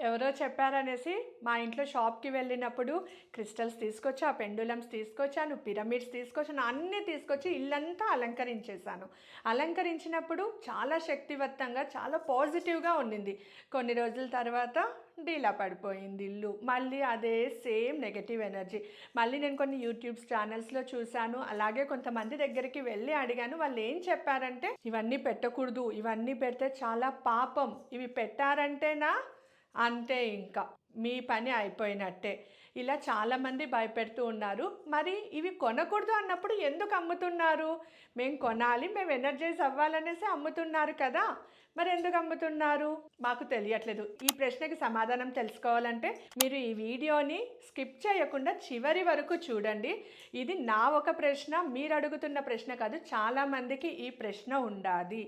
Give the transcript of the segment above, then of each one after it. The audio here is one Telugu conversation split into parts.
ఎవరో చెప్పారనేసి మా ఇంట్లో షాప్‌కి వెళ్ళినప్పుడు క్రిస్టల్స్ తీసుకొచ్చా, పెండులమ్స్ తీసుకొచ్చాను, పిరమిడ్స్ తీసుకొచ్చాను, అన్నీ తీసుకొచ్చి ఇల్లంతా అలంకరించేశాను. అలంకరించినప్పుడు చాలా శక్తివంతంగా, చాలా పాజిటివ్‌గా ఉండింది. కొన్ని రోజుల తర్వాత డీలా పడిపోయింది ఇల్లు. మళ్ళీ అదే సేమ్ నెగెటివ్ ఎనర్జీ. మళ్ళీ నేను కొన్ని యూట్యూబ్ ఛానల్స్‌లో చూశాను. అలాగే కొంతమంది దగ్గరికి వెళ్ళి అడిగాను. వాళ్ళు ఏం చెప్పారంటే, "ఇవన్నీ పెట్టకూడదు. ఇవన్నీ పెడితే చాలా పాపం. ఇవి పెట్టారంటేనా అంతే ఇంకా. మీ పని అయిపోయినట్టే." ఇలా చాలామంది భయపెడుతూ ఉన్నారు. మరి ఇవి కొనకూడదు అన్నప్పుడు ఎందుకు అమ్ముతున్నారు? మేము కొనాలి, మేము ఎనర్జైజ్ అవ్వాలనేసి అమ్ముతున్నారు కదా! మరి ఎందుకు అమ్ముతున్నారు? మాకు తెలియట్లేదు. ఈ ప్రశ్నకి సమాధానం తెలుసుకోవాలంటే మీరు ఈ వీడియోని స్కిప్ చేయకుండా చివరి వరకు చూడండి. ఇది నా ఒక ప్రశ్న, మీరు అడుగుతున్న ప్రశ్న కాదు. చాలామందికి ఈ ప్రశ్న ఉండాది.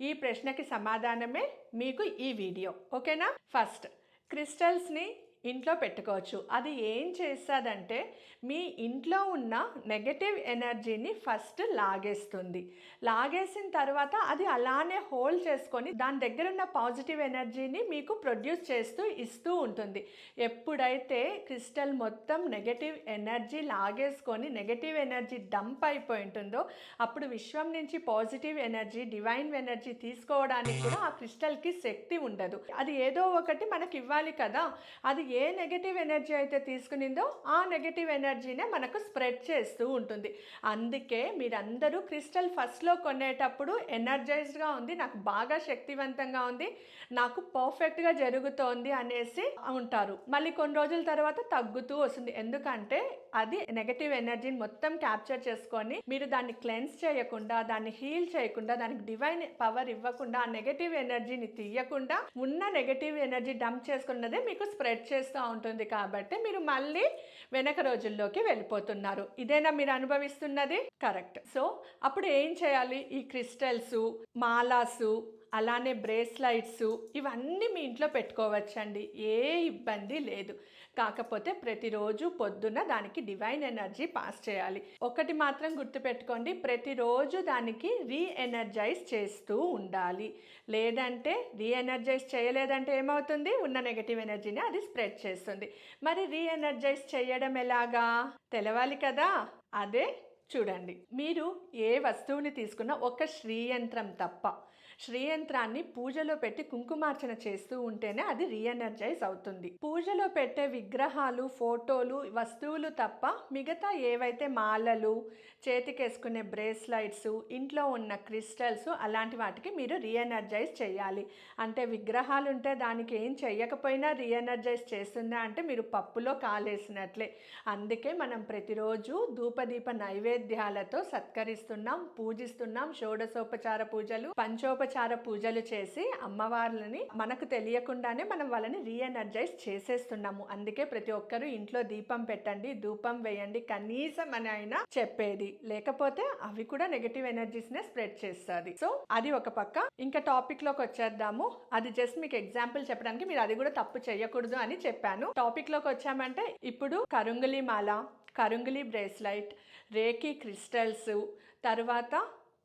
ఈ ప్రశ్నకి సమాధానమే మీకు ఈ వీడియో. ఓకేనా? ఫస్ట్, క్రిస్టల్స్ని ఇంట్లో పెట్టుకోవచ్చు. అది ఏం చేస్తుందంటే మీ ఇంట్లో ఉన్న నెగటివ్ ఎనర్జీని ఫస్ట్ లాగేస్తుంది. లాగేసిన తర్వాత అది అలానే హోల్డ్ చేసుకొని దాని దగ్గర ఉన్న పాజిటివ్ ఎనర్జీని మీకు ప్రొడ్యూస్ చేస్తూ ఇస్తూ ఉంటుంది. ఎప్పుడైతే క్రిస్టల్ మొత్తం నెగటివ్ ఎనర్జీ లాగేసుకొని నెగటివ్ ఎనర్జీ డంప్ అయిపోయి ఉంటుందో అప్పుడు విశ్వం నుంచి పాజిటివ్ ఎనర్జీ, డివైన్ ఎనర్జీ తీసుకోవడానికి కూడా ఆ క్రిస్టల్కి శక్తి ఉండదు. అది ఏదో ఒకటి మనకి ఇవ్వాలి కదా. అది ఏ నెగటివ్ ఎనర్జీ అయితే తీసుకునిందో ఆ నెగటివ్ ఎనర్జీనే మనకు స్ప్రెడ్ చేస్తూ ఉంటుంది. అందుకే మీరందరూ క్రిస్టల్ ఫస్ట్లో కొనేటప్పుడు ఎనర్జైజ్డ్గా ఉంది, నాకు బాగా శక్తివంతంగా ఉంది, నాకు పర్ఫెక్ట్గా జరుగుతోంది అనేసి ఉంటారు. మళ్ళీ కొన్ని రోజుల తర్వాత తగ్గుతూ వస్తుంది. ఎందుకంటే అది నెగటివ్ ఎనర్జీని మొత్తం క్యాప్చర్ చేసుకొని మీరు దాన్ని క్లెన్స్ చేయకుండా, దాన్ని హీల్ చేయకుండా, దానికి డివైన్ పవర్ ఇవ్వకుండా, ఆ నెగటివ్ ఎనర్జీని తీయకుండా ఉన్న నెగటివ్ ఎనర్జీ డంప్ చేసుకున్నదే మీకు స్ప్రెడ్ చేస్తూ ఉంటుంది. కాబట్టి మీరు మళ్ళీ వెనక రోజుల్లోకి వెళ్ళిపోతున్నారు. ఇదేనా మీరు అనుభవిస్తున్నది? కరెక్ట్. సో అప్పుడు ఏం చేయాలి? ఈ క్రిస్టల్స్, మాలాసు, అలానే బ్రేస్లైట్స్ ఇవన్నీ మీ ఇంట్లో పెట్టుకోవచ్చండి. ఏ ఇబ్బంది లేదు. కాకపోతే ప్రతిరోజు పొద్దున్న దానికి డివైన్ ఎనర్జీ పాస్ చేయాలి. ఒకటి మాత్రం గుర్తుపెట్టుకోండి, ప్రతిరోజు దానికి రీఎనర్జైజ్ చేస్తూ ఉండాలి. లేదంటే రీఎనర్జైజ్ చేయలేదంటే ఏమవుతుంది? ఉన్న నెగటివ్ ఎనర్జీని అది స్ప్రెడ్ చేస్తుంది. మరి రీఎనర్జైజ్ చేయడం ఎలాగా తెలవాలి కదా. అదే చూడండి. మీరు ఏ వస్తువుని తీసుకున్నా ఒక శ్రీయంత్రం తప్ప, శ్రీయంత్రాన్ని పూజలో పెట్టి కుంకుమార్చన చేస్తూ ఉంటేనే అది రీఎనర్జైజ్ అవుతుంది. పూజలో పెట్టే విగ్రహాలు, ఫోటోలు, వస్తువులు తప్ప మిగతా ఏవైతే మాలలు, చేతికేసుకునే బ్రేస్లైట్స్, ఇంట్లో ఉన్న క్రిస్టల్స్ అలాంటి వాటికి మీరు రీఎనర్జైజ్ చేయాలి. అంటే విగ్రహాలు ఉంటే దానికి ఏం చెయ్యకపోయినా రీఎనర్జైజ్ చేస్తుందా అంటే మీరు పప్పులో కాలేసినట్లే. అందుకే మనం ప్రతిరోజు ధూపదీప నైవేద్యాలతో సత్కరిస్తున్నాం, పూజిస్తున్నాం. షోడశోపచార పూజలు, పంచోపచార పూజలు చేసి అమ్మవార్లని మనకు తెలియకుండానే మనం వాళ్ళని రీఎనర్జైజ్ చేసేస్తున్నాము. అందుకే ప్రతి ఒక్కరూ ఇంట్లో దీపం పెట్టండి, ధూపం వేయండి కనీసం అని అయినా చెప్పేది. లేకపోతే అవి కూడా నెగటివ్ ఎనర్జీస్నే స్ప్రెడ్ చేస్తుంది. సో అది ఒక పక్క. ఇంకా టాపిక్ లోకి వచ్చేద్దాము. అది జస్ట్ మీకు ఎగ్జాంపుల్ చెప్పడానికి, మీరు అది కూడా తప్పు చేయకూడదు అని చెప్పాను. టాపిక్ లోకి వచ్చామంటే ఇప్పుడు కరుంగలి మాల, కరుంగలి బ్రేస్లైట్, రేకి క్రిస్టల్స్, తర్వాత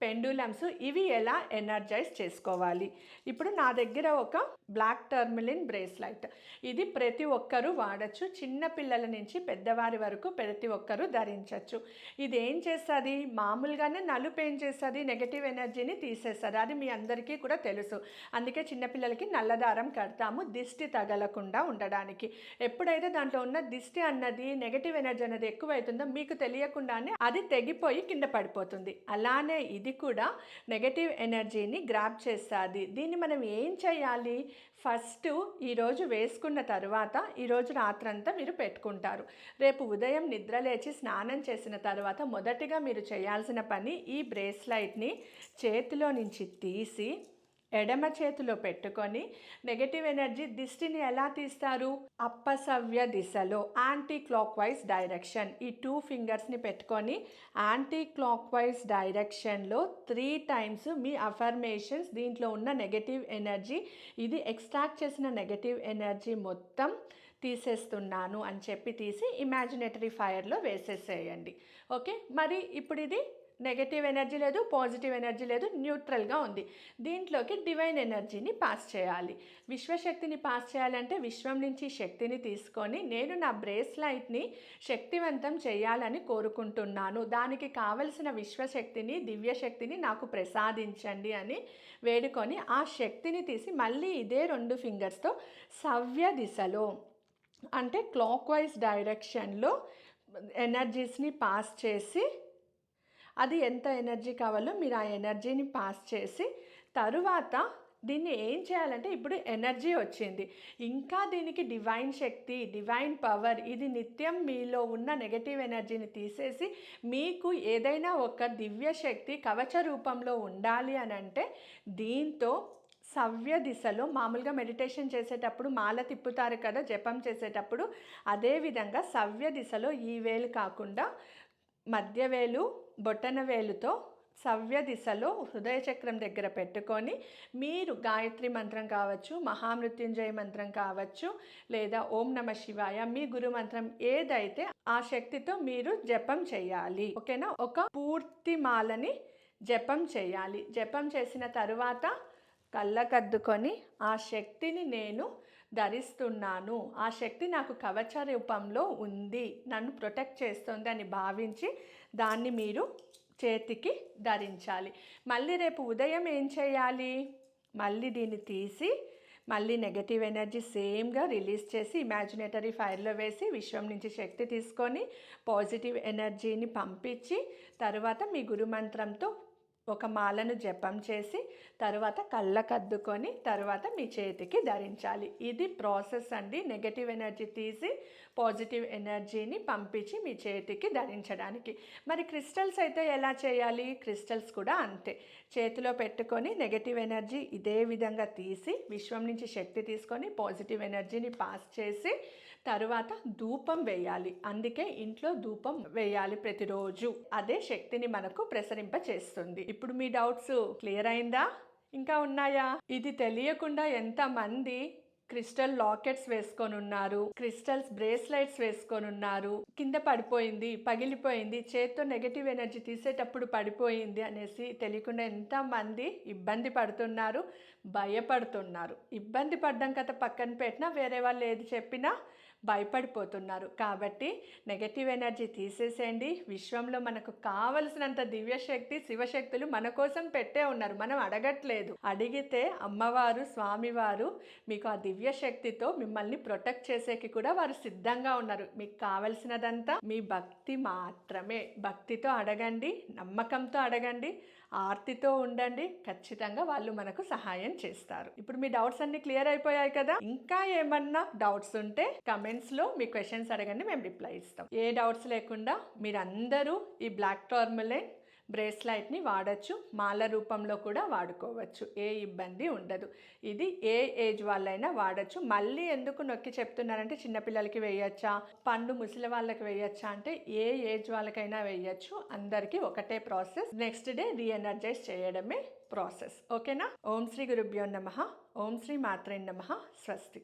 పెండులమ్స్, ఇవి ఎలా ఎనర్జైజ్ చేసుకోవాలి. ఇప్పుడు నా దగ్గర ఒక బ్లాక్ టర్మలిన్ బ్రేస్లైట్. ఇది ప్రతి ఒక్కరూ వాడచ్చు. చిన్న పిల్లల నుంచి పెద్దవారి వరకు ప్రతి ఒక్కరూ ధరించవచ్చు. ఇది ఏం చేస్తుంది? మామూలుగానే నలుపు ఏం చేస్తుంది? నెగటివ్ ఎనర్జీని తీసేస్తుంది. అది మీ అందరికీ కూడా తెలుసు. అందుకే చిన్నపిల్లలకి నల్లదారం కడతాము, దిష్టి తగలకుండా ఉండడానికి. ఎప్పుడైతే దాంట్లో ఉన్న దిష్టి అన్నది, నెగటివ్ ఎనర్జీ అనేది ఎక్కువైతుందో మీకు తెలియకుండానే అది తెగిపోయి కింద పడిపోతుంది. అలానే ఇది కూడా నెగటివ్ ఎనర్జీని గ్రాప్ చేస్తుంది. దీన్ని మనం ఏం చేయాలి? ఫస్ట్ ఈరోజు వేసుకున్న తర్వాత ఈరోజు రాత్రంతా మీరు పెట్టుకుంటారు. రేపు ఉదయం నిద్రలేచి స్నానం చేసిన తర్వాత మొదటిగా మీరు చేయాల్సిన పని, ఈ బ్రేస్లైట్ని చేతిలో నుంచి తీసి ఎడమ చేతిలో పెట్టుకొని నెగటివ్ ఎనర్జీ దిష్టిని ఎలా తీస్తారు? అప్పసవ్య దిశలో, యాంటీ క్లాక్ వైజ్ డైరెక్షన్. ఈ 2 ఫింగర్స్ని పెట్టుకొని యాంటీ క్లాక్ వైజ్ డైరెక్షన్లో 3 టైమ్స్ మీ అఫర్మేషన్స్, దీంట్లో ఉన్న నెగటివ్ ఎనర్జీ, ఇది ఎక్స్ట్రాక్ట్ చేసిన నెగటివ్ ఎనర్జీ మొత్తం తీసేస్తున్నాను అని చెప్పి తీసి ఇమాజినేటరీ ఫైర్లో వేసేసేయండి. ఓకే. మరి ఇప్పుడు ఇది నెగటివ్ ఎనర్జీ లేదు, పాజిటివ్ ఎనర్జీ లేదు, న్యూట్రల్గా ఉంది. దీంట్లోకి డివైన్ ఎనర్జీని పాస్ చేయాలి. విశ్వశక్తిని పాస్ చేయాలంటే విశ్వం నుంచి శక్తిని తీసుకొని నేను నా బ్రేస్లైట్ని శక్తివంతం చేయాలని కోరుకుంటున్నాను, దానికి కావలసిన విశ్వశక్తిని, దివ్యశక్తిని నాకు ప్రసాదించండి అని వేడుకొని ఆ శక్తిని తీసి మళ్ళీ ఇదే 2 ఫింగర్స్తో సవ్య దిశలో అంటే క్లాక్ వైజ్ డైరెక్షన్లో ఎనర్జీస్ని పాస్ చేసి, అది ఎంత ఎనర్జీ కావాలో మీరు ఆ ఎనర్జీని పాస్ చేసి తరువాత దీన్ని ఏం చేయాలంటే ఇప్పుడు ఎనర్జీ వచ్చింది, ఇంకా దీనికి డివైన్ శక్తి, డివైన్ పవర్, ఇది నిత్యం మీలో ఉన్న నెగటివ్ ఎనర్జీని తీసేసి మీకు ఏదైనా ఒక దివ్య శక్తి కవచ రూపంలో ఉండాలి అని అంటే దీంతో సవ్య దిశలో మామూలుగా మెడిటేషన్ చేసేటప్పుడు మాల తిప్పుతారు కదా జపం చేసేటప్పుడు, అదేవిధంగా సవ్య దిశలో ఈ వేలు కాకుండా మధ్య వేలు బొటన వేలుతో సవ్య దిశలో హృదయ చక్రం దగ్గర పెట్టుకొని మీరు గాయత్రి మంత్రం కావచ్చు, మహామృత్యుంజయ మంత్రం కావచ్చు, లేదా ఓం నమ శివాయ మీ గురు మంత్రం ఏదైతే ఆ శక్తితో మీరు జపం చేయాలి. ఓకేనా? ఒక పూర్తి మాలని జపం చేయాలి. జపం చేసిన తరువాత కళ్ళకద్దుకొని ఆ శక్తిని నేను ధరిస్తున్నాను, ఆ శక్తి నాకు కవచ రూపంలో ఉంది, నన్ను ప్రొటెక్ట్ చేస్తుంది అని భావించి దాన్ని మీరు చేతికి ధరించాలి. మళ్ళీ రేపు ఉదయం ఏం చేయాలి? మళ్ళీ దీన్ని తీసి మళ్ళీ నెగటివ్ ఎనర్జీ సేమ్గా రిలీజ్ చేసి ఇమాజినేటరీ ఫైర్లో వేసి విశ్వం నుంచి శక్తి తీసుకొని పాజిటివ్ ఎనర్జీని పంపించి తర్వాత మీ గురుమంత్రంతో ఒక మాలను జపం చేసి తర్వాత కళ్ళకద్దుకొని తర్వాత మీ చేతికి ధరించాలి. ఇది ప్రాసెస్ అండి. నెగటివ్ ఎనర్జీ తీసి పాజిటివ్ ఎనర్జీని పంపించి మీ చేతికి ధరించడానికి. మరి క్రిస్టల్స్ అయితే ఎలా చేయాలి? క్రిస్టల్స్ కూడా అంతే. చేతిలో పెట్టుకొని నెగటివ్ ఎనర్జీ ఇదే విధంగా తీసి విశ్వం నుంచి శక్తి తీసుకొని పాజిటివ్ ఎనర్జీని పాస్ చేసి తరువాత ధూపం వేయాలి. అందుకే ఇంట్లో ధూపం వేయాలి ప్రతిరోజు. అదే శక్తిని మనకు ప్రసరింప చేస్తుంది. ఇప్పుడు మీ డౌట్స్ క్లియర్ అయిందా? ఇంకా ఉన్నాయా? ఇది తెలియకుండా ఎంతమంది క్రిస్టల్ లాకెట్స్ వేసుకొని ఉన్నారు, క్రిస్టల్స్ బ్రేస్లైట్స్ వేసుకొని ఉన్నారు, కింద పడిపోయింది, పగిలిపోయింది, చేత్తో నెగటివ్ ఎనర్జీ తీసేటప్పుడు పడిపోయింది అనేసి తెలియకుండా ఎంతమంది ఇబ్బంది పడుతున్నారు, భయపడుతున్నారు. ఇబ్బంది పడ్డం కథ పక్కన పెట్టినా వేరే వాళ్ళు ఏది చెప్పినా భయపడిపోతున్నారు. కాబట్టి నెగటివ్ ఎనర్జీ తీసేసేయండి. విశ్వంలో మనకు కావలసినంత దివ్యశక్తి, శివశక్తులు మన కోసం పెట్టే ఉన్నారు, మనం అడగట్లేదు. అడిగితే అమ్మవారు, స్వామివారు మీకు ఆ దివ్యశక్తితో మిమ్మల్ని ప్రొటెక్ట్ చేసేకి కూడా వారు సిద్ధంగా ఉన్నారు. మీకు కావలసినదంతా మీ భక్తి మాత్రమే. భక్తితో అడగండి, నమ్మకంతో అడగండి, ఆర్తితో ఉండండి, ఖచ్చితంగా వాళ్ళు మనకు సహాయం చేస్తారు. ఇప్పుడు మీ డౌట్స్ అన్ని క్లియర్ అయిపోయాయి కదా? ఇంకా ఏమన్నా డౌట్స్ ఉంటే కమెంట్స్లో మీ క్వశ్చన్స్ అడగండి, మేము రిప్లై ఇస్తాం. ఏ డౌట్స్ లేకుండా మీరందరూ ఈ బ్లాక్ టర్మలైన్ బ్రేస్లైట్ని వాడచ్చు, మాల రూపంలో కూడా వాడుకోవచ్చు, ఏ ఇబ్బంది ఉండదు. ఇది ఏ ఏజ్ వాళ్ళైనా వాడచ్చు. మళ్ళీ ఎందుకు నొక్కి చెప్తున్నారంటే చిన్నపిల్లలకి వేయచ్చా, పండు ముసలి వాళ్ళకి వేయచ్చా అంటే ఏ ఏజ్ వాళ్ళకైనా వేయచ్చు. అందరికీ ఒకటే ప్రాసెస్. నెక్స్ట్ డే రీఎనర్జైజ్ చేయడమే ప్రాసెస్. ఓకేనా? ఓం శ్రీ గురుభ్యో నమః. ఓం శ్రీ మాత్రే నమః. స్వస్తి.